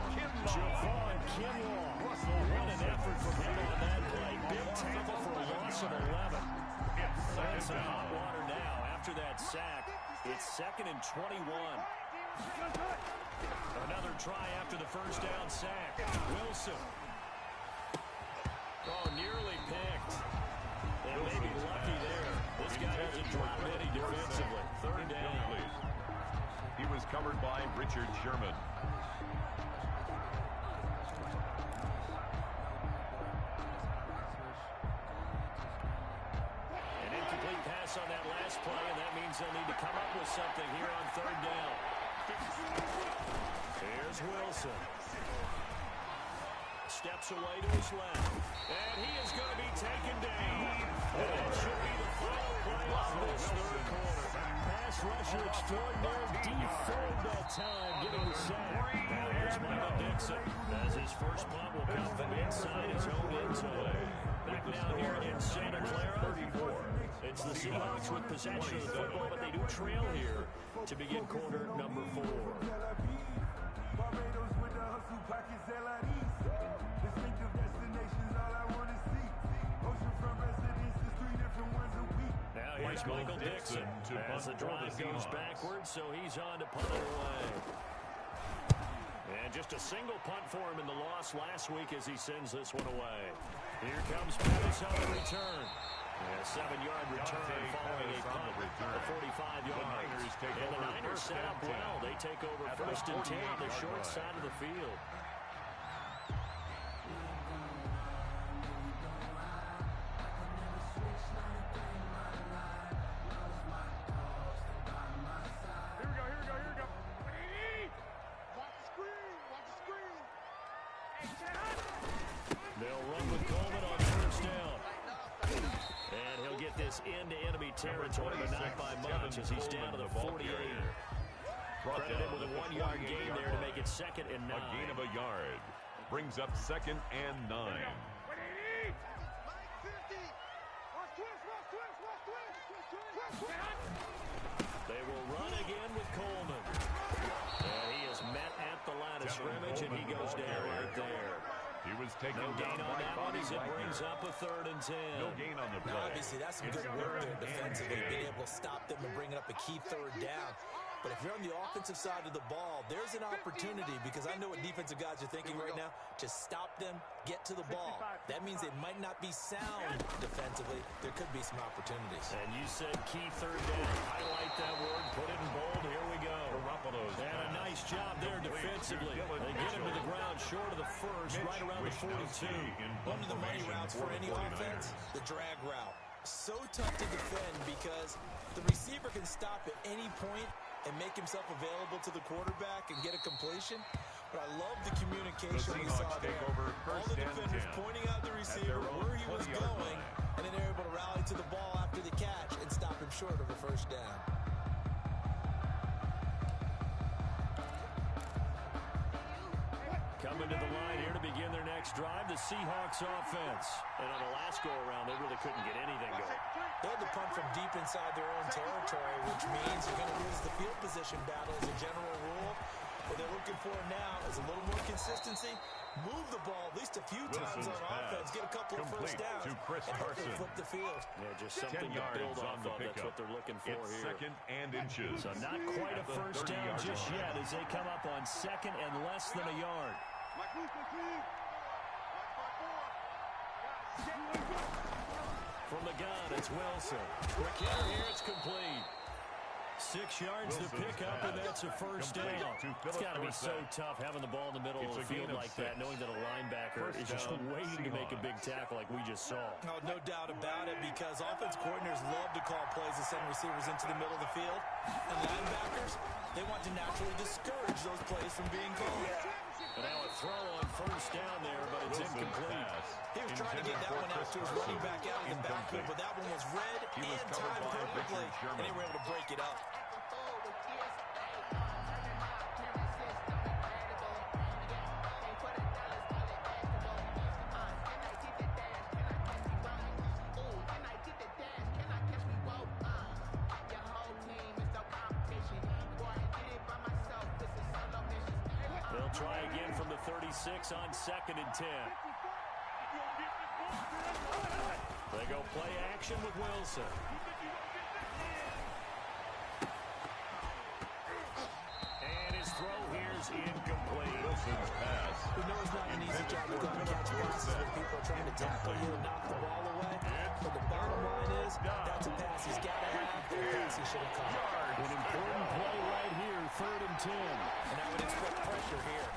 Javon Kinlaw. What an effort from him on that play. Big tackle for a loss of 11. And some hot water now after that sack. It's 2nd and 21. Another try after the first down sack. Wilson. Oh, nearly picked. And maybe lucky there. This guy doesn't drop any defensively. 3rd down. He was covered by Richard Sherman. An incomplete pass on that last play, and that means they'll need to come up with something here on 3rd down. Here's Wilson. Steps away to his left. And he is going to be taken down. And that should be the final play of this 3rd quarter. Pass rusher extraordinaire deferred that time, getting the sack. Now here's Michael Dixon, as his first punt will come from inside his own end zone. Back now here in Santa Clara. It's the Seahawks with possession of the football, but they do trail here to begin quarter number 4. Now here's Michael Dixon as the drive goes backwards, so he's on to punt it away. And just a single punt for him in the loss last week as he sends this one away. Here comes Pettis on the return. A 7-yard return following a punt of 45 yards. And the Niners set up well. They take over 1st and 10 on the short side of the field. They'll run with Coleman on 1st down. And he'll get this into enemy territory, but not by much as he's down to the 48. Credited with a 1-yard gain there to make it 2nd and 9. A gain of a yard. Brings up 2nd and 9. They will run again with Coleman. And he is met at the line of scrimmage, and he goes down right there. He was taken No gain down on by that one Bobby as it Wagner. brings up a 3rd and 10. No gain on the play. Now, obviously, that's some good work there defensively, being able to stop them and bringing up a key 3rd down. But if you're on the offensive side of the ball, there's an opportunity, because I know what defensive guys are thinking right now, to stop them, get to the ball. That means they might not be sound defensively. There could be some opportunities. And you said key 3rd down. Highlight that word, put it in bold. Here we go. And a nice job there defensively. They get him to the ground short of the first, right around the 42. One of the money routes for any offense, the drag route. So tough to defend because the receiver can stop at any point and make himself available to the quarterback and get a completion. But I love the communication we saw there. All the defenders pointing out the receiver where he was going, and then they're able to rally to the ball after the catch and stop him short of a first down. Coming to the line here to begin their next drive, the Seahawks offense. And on the last go-around, they really couldn't get anything going. They had to punt from deep inside their own territory, which means you're going to lose the field position battle as a general rule. What they're looking for now is a little more consistency, move the ball at least a few times on offense, get a couple of first downs, and hopefully flip the field. Yeah, just something to build off of. That's what they're looking for it's here. Second and inches. So not quite a first down just yet as they come up on second and less than a yard. From the gun, it's Wilson. Quick hitter here, it's complete. 6 yards to pick up, and that's a first down. It's got to be so tough having the ball in the middle of the field like that, knowing that a linebacker is just waiting to make a big tackle like we just saw. Oh, no doubt about it, because offense coordinators love to call plays to send receivers into the middle of the field. And linebackers, they want to naturally discourage those plays from being called. And now a throw on first down there, but it's incomplete. He was trying to get that one out to his running back out of the backfield, but that one was read and timed perfectly, and they were able to break it up. They'll try again from the 36 on second and 10. They go play action with Wilson. And his throw here is incomplete. Wilson's pass. We know it's not an easy job to go and catch passes when people are trying to tackle you and knock the ball away. But the bottom line is, that's a pass he's got to have. The pass he should have caught. An important play right here, third and 10. And I would expect pressure here.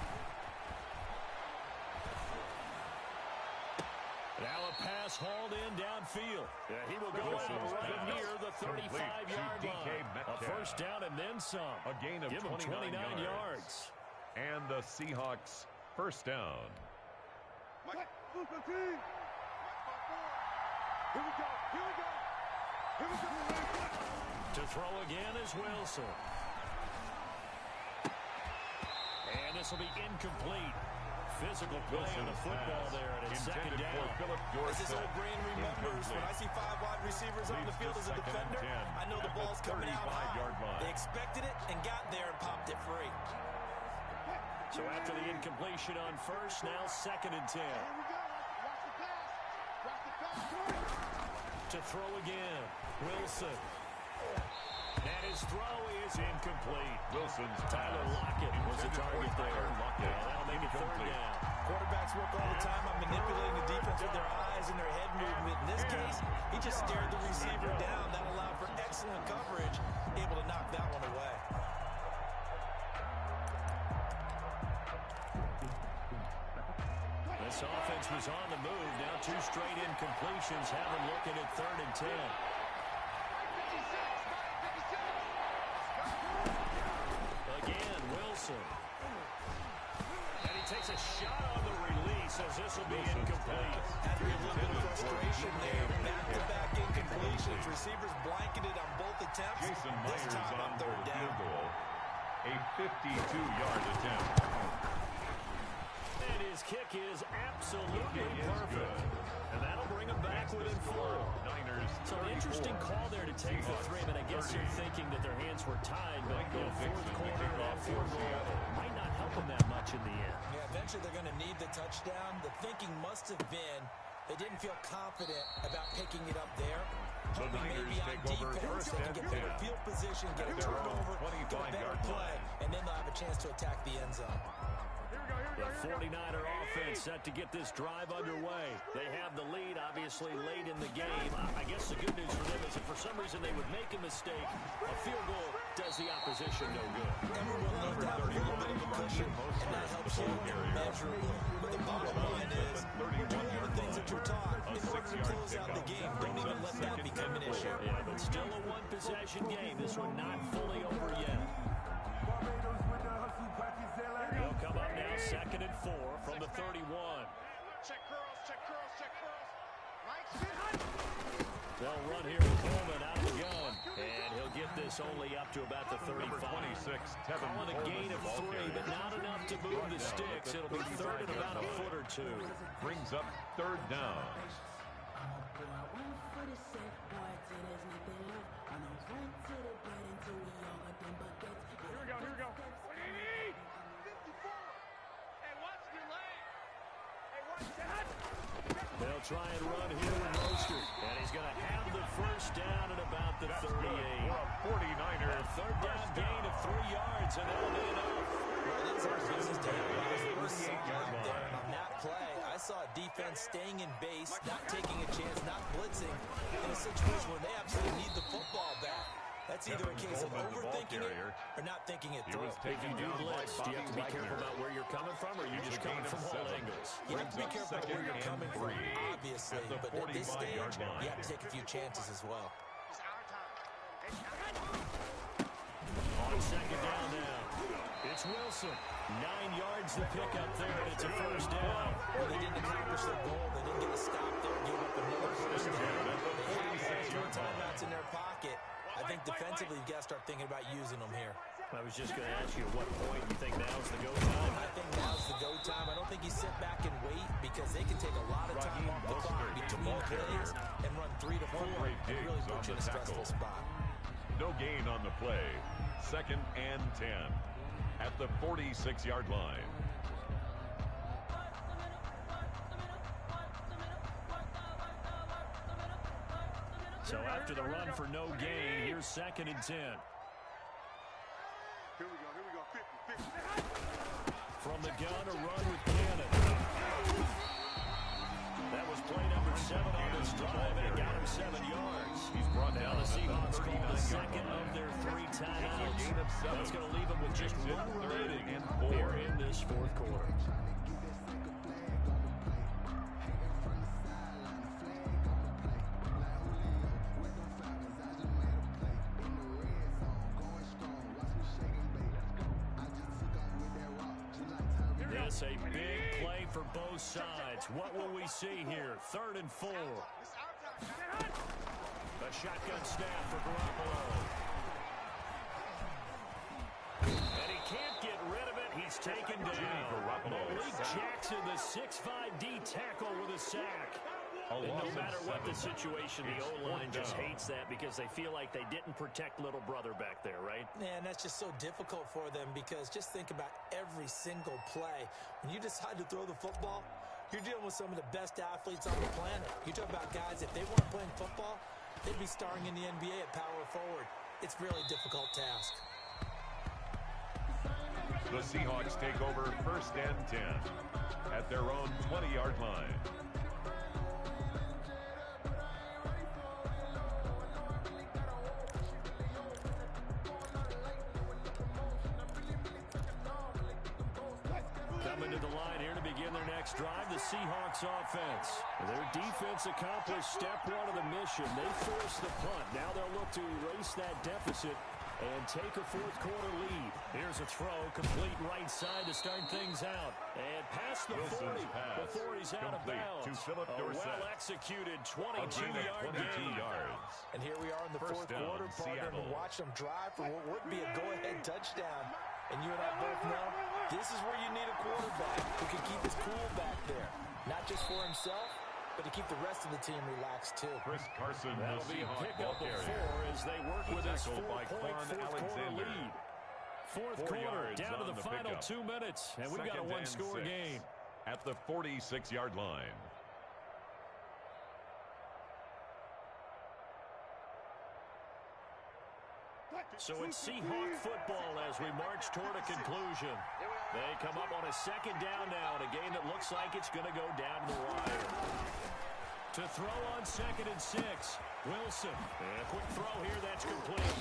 Now a pass hauled in downfield. Yeah, he will go out right near the 35-yard line. A first down and then some. A gain of Give him 29 yards. And the Seahawks first down. Here we go. Here we go. Here we go. To throw again is Wilson. And this will be incomplete. Physical play on the football there, and it's second down. As his old brain remembers, when I see 5 wide receivers on the field as a defender, I know the ball's coming out high. They expected it and got there and popped it free. So after the incompletion on first, now second and 10. Here we go. Watch the pass. Watch the pass. To throw again, Wilson. And his throw is incomplete. Wilson's Tyler Lockett was the target there. That'll make it third down. Quarterbacks work all the time on manipulating the defense with their eyes and their head movement. In this case, he just stared the receiver down. That allowed for excellent coverage, able to knock that one away. This offense was on the move. Now 2 straight incompletions have them looking at third and 10. Again, Wilson. And he takes a shot on the release as this will be incomplete. Had to be a little bit of frustration there. Back-to-back incompletions. Receivers blanketed on both attempts. This time on third down. A 52-yard attempt. And his kick is absolutely perfect. And that'll bring him back within 4. So an interesting call there to take the 3. But I guess you're thinking that their hands were tied. But fourth quarter, that field goal might not help them that much in the end. Yeah, eventually they're going to need the touchdown. The thinking must have been they didn't feel confident about picking it up there. Hoping maybe on defense they can get better field position, get a turnover, get a better play, and then they'll have a chance to attack the end zone. The 49er offense set to get this drive underway. They have the lead, obviously, late in the game. I guess the good news for them is if for some reason they would make a mistake, a field goal does the opposition no good. Everyone knows that a little bit immeasurably. But the bottom line is, we're doing the things that we're taught in order to close out the game. Don't even let that become an issue. Yeah, but still a one-possession game. This one not fully over yet. They'll come up now, 2nd and 4 from the 31. Check curls, check curls, check curls. Right, They'll run here with Coleman out of the gun. And he'll get this only up to about the 35. 26, Tevin Calling a gain of 3, but not enough to move the sticks. It'll be 3rd and about a foot or 2. Brings up 3rd down. Here we go, here we go. 54. Hey, watch your leg. Hey, watch that. They'll try and run here with Mostert. And he's going to have the first down at about the 38. For a 49er. A 3rd down gain of 3 yards, and that'll be enough. Well, it is our business to analyze the result right there. And on that play, I saw a defense staying in base, not taking a chance, not blitzing, in a situation where they absolutely need the football back. That's either a case of overthinking it or not thinking it through. If you do blitz, do you have to be careful about where you're coming from, or are you just coming from all angles? You have to be careful where you're coming from, obviously. But at this stage, you have to take a few chances as well. It's our time. It's our On time. 2nd down now, it's Wilson. 9 yards to pick up there, and it's a 1st down. Well, they didn't accomplish their goal. They didn't get a stop there, gave up another 1st down. They have 3 timeouts in their pocket. I think defensively, you've got to start thinking about using them here. I was just going to ask you at what point you think now's the go time. I think now's the go time. I don't think you sit back and wait because they can take a lot of time off the clock between plays and run 3 to 4 and really put you in a stressful spot. No gain on the play. 2nd and 10 at the 46-yard line. So after the run for no gain, here's 2nd and 10. Here we go, 50, 50. From the gun, a run with Cannon. That was play number 7 on this drive, and it got him 7 yards. He's brought Now down the Seahawks call the 2nd 39-yard of their 3 Gain timeouts. of 7. That's going to leave them with just Makes it 1 3rd remaining and 4. here in this 4th quarter. This a big play for both sides. What will we see here? 3rd and 4. It's our time. A shotgun snap for Garoppolo. And he can't get rid of it. He's taken down. Malik Jackson, the 6'5" D tackle with a sack. And no matter what the situation, the O-line just hates that because they feel like they didn't protect little brother back there, right? Man, that's just so difficult for them because just think about every single play. When you decide to throw the football, you're dealing with some of the best athletes on the planet. You talk about guys, if they weren't playing football, they'd be starring in the NBA at power forward. It's a really difficult task. The Seahawks take over 1st and 10 at their own 20-yard line. Coming to the line here to begin their next drive, the Seahawks offense. Their defense accomplished step 1 of the mission. They forced the punt. Now they'll look to erase that deficit and take a 4th quarter lead. Here's a throw, complete right side to start things out. And past the 40 before he's out of bounds. To Philip Dorsett. Well-executed 22-yard gain. And here we are in the 4th quarter, partner, and watch them drive for what would be a go-ahead touchdown. And you and I both know this is where you need a quarterback who can keep his cool back there. Not just for himself, but to keep the rest of the team relaxed, too. Chris Carson, That'll be a pickup of 4 as they work with this 4-point 4th quarter lead. 4th quarter, down to the final 2 minutes, and we've got a 1-score game. At the 46-yard line. So it's Seahawk football as we march toward a conclusion. They come up on a 2nd down now in a game that looks like it's going to go down the wire. To throw on 2nd and 6, Wilson. And a quick throw here, that's complete.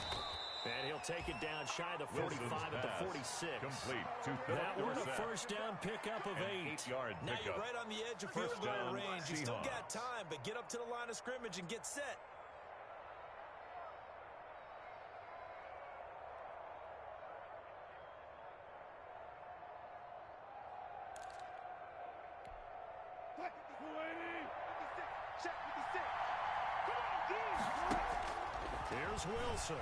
And he'll take it down shy of the 45 at the 46. Complete to That Philip was a Dorsett. first down pickup of 8. 8-yard Now pickup. you're right on the edge of field First goal down, range. You still got Seahawks. time, but get up to the line of scrimmage and get set. Here's Wilson.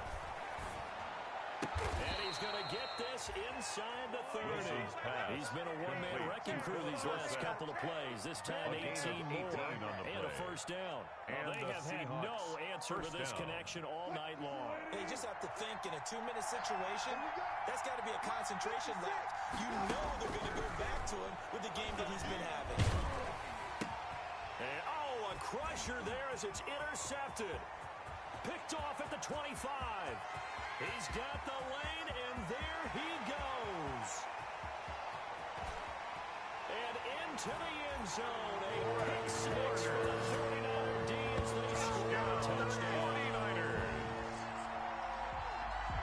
And he's going to get this inside the 30. Wilson's pass. He's been a one-man Complete wrecking crew these last couple of plays. This time A gain of 18 more 18 on the and a play. first down. And They the have had Seahawks no answer to first this down. connection all night long. They just have to think in a 2-minute situation. That's got to be a concentration lapse. You know they're going to go back to him with the game that he's been having. And, a crusher there as it's intercepted. Picked off at the 25. He's got the lane, and there he goes. And into the end zone. A pick six for the 49er D as they score a touchdown. 49ers.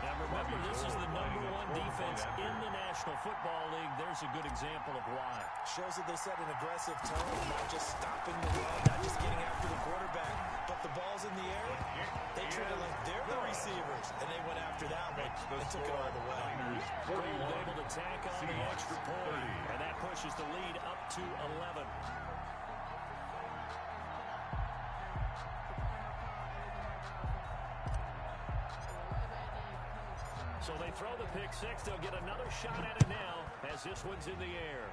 Now remember, this is the #1 defense in the National Football League. There's a good example of why. Shows that they set an aggressive tone, not just stopping the run, not just getting after the quarterback, but the ball's in the air. They treat it like they're the receivers, and they went after that one and took it all the way. Niners Gould 41. able to tack on the Seahawks extra point, 30. and that pushes the lead up to 11. So they throw the pick six. They'll get another shot at it now as this one's in the air.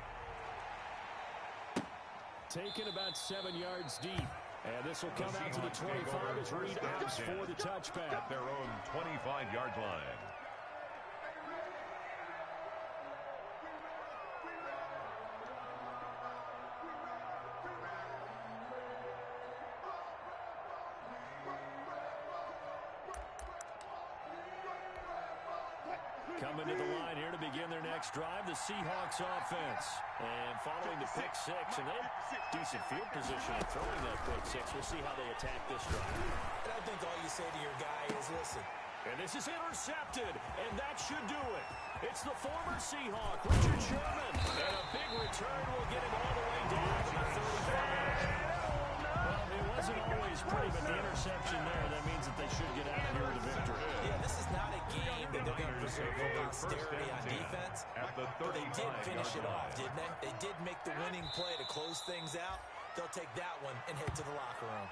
Taken about 7 yards deep. And this will come out to the 25 as Reed opts for the touchback. At their own 25-yard line. Coming to the line here to begin their next drive, the Seahawks offense. And following the pick six, and they have decent field position in throwing that pick six. We'll see how they attack this drive. And I think all you say to your guy is, listen. And this is intercepted, and that should do it. It's the former Seahawk, Richard Sherman. And a big return will get him all the way down to the 35. Well, it wasn't always pretty, but the interception there, that means that they should get out of here with a victory. Yeah, this is not a game that they're going to preserve for posterity on defense. At the But they did 35-yard finish it off, line. didn't they? They did make the winning play to close things out. They'll take that one and head to the locker room.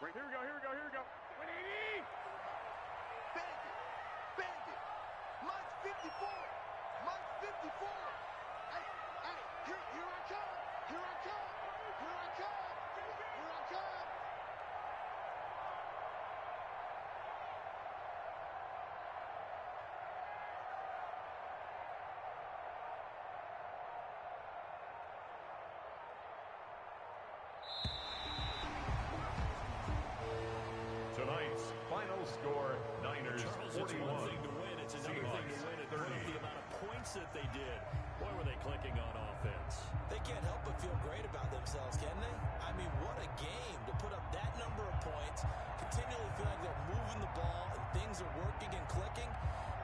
Right, here we go, here we go, here we go. 180! Bandit! Bandit! Mine's 54! Mine's 54! Hey, here I come! Here I come! Here I come! Here I come! Tonight's final score, Niners Charles, it's 41. one thing to win. It's another thing to win. And look at the amount of points that they did. Boy, were they clicking on offense. They can't help but feel great about themselves, can they? I mean, what a game to put up that number of points, continually feel like they're moving the ball and things are working and clicking.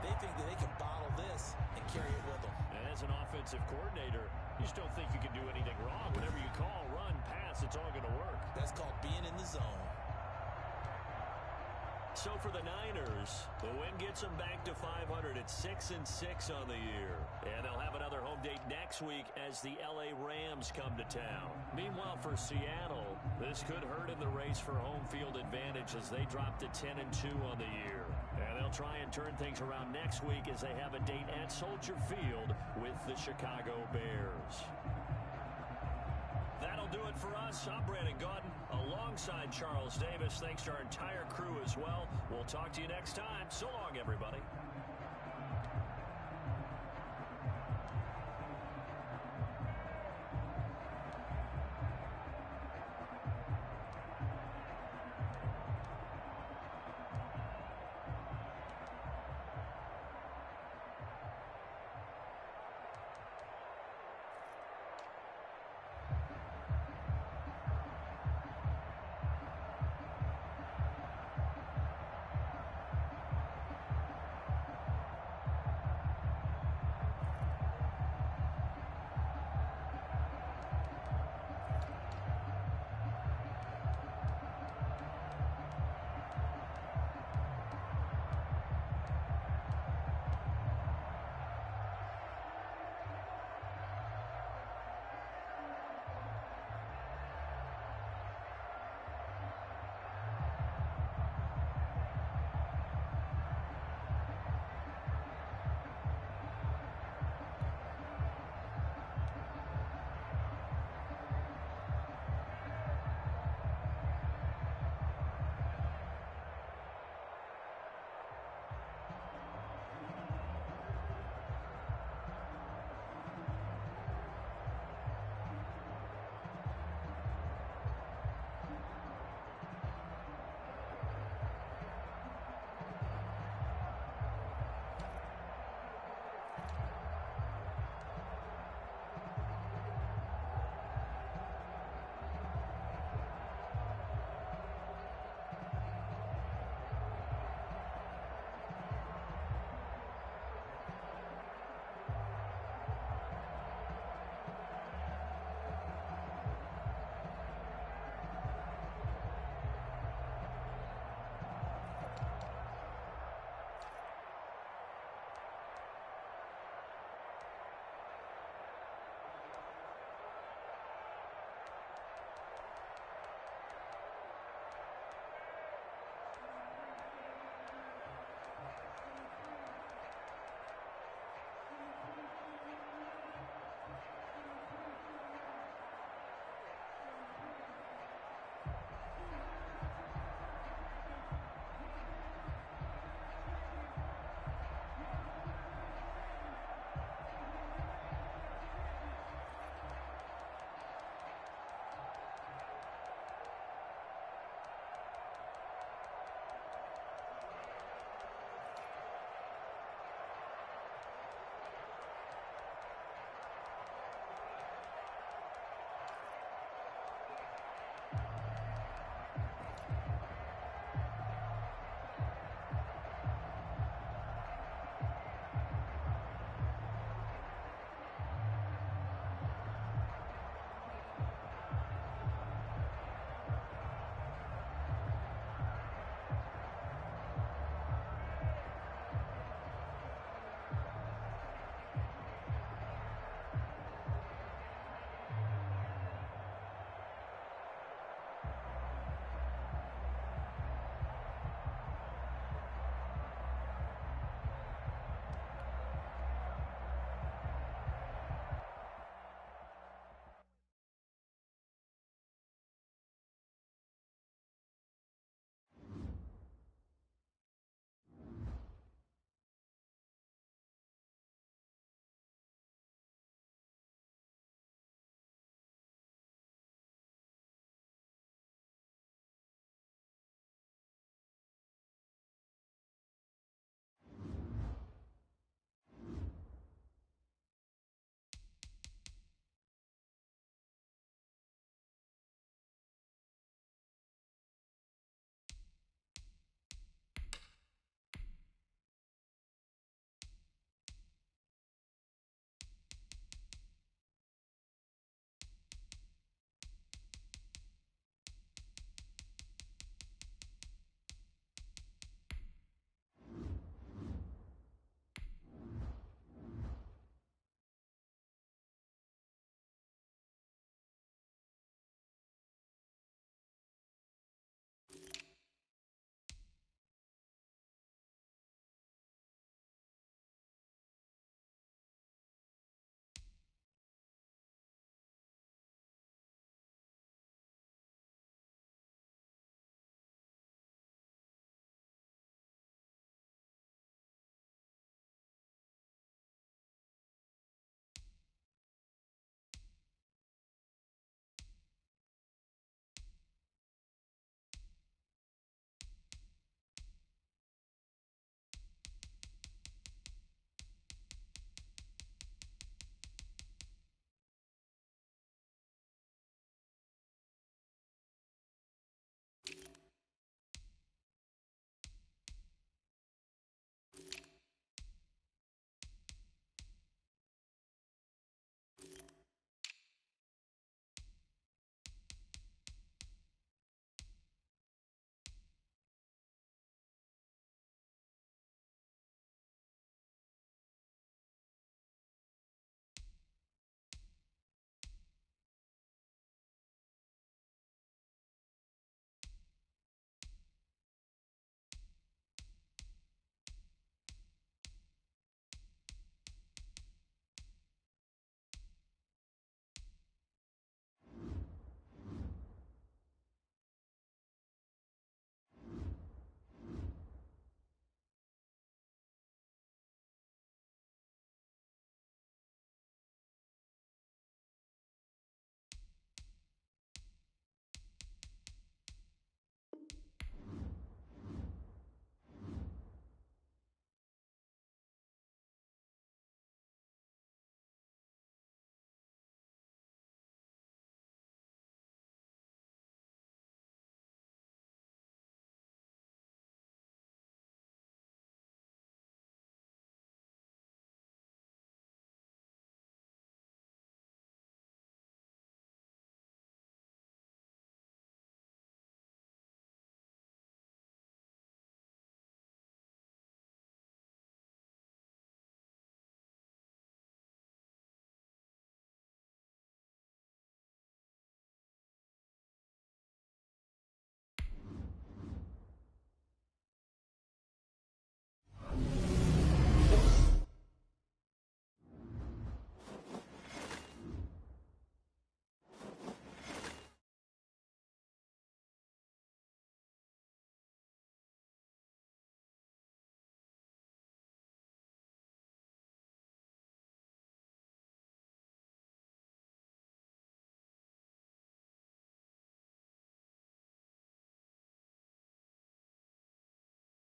They think that they can bottle this and carry it with them. And as an offensive coordinator, you just don't think you can do anything wrong. Whatever you call, run, pass, it's all going to work. That's called being in the zone. So for the Niners, the win gets them back to 500 at 6-6 on the year. And they'll have another home date next week as the LA Rams come to town. Meanwhile, for Seattle, this could hurt in the race for home field advantage as they drop to 10-2 on the year. And they'll try and turn things around next week as they have a date at Soldier Field with the Chicago Bears. That'll do it for us. I'm Brandon Gaudin alongside Charles Davis. Thanks to our entire crew as well. We'll talk to you next time. So long, everybody.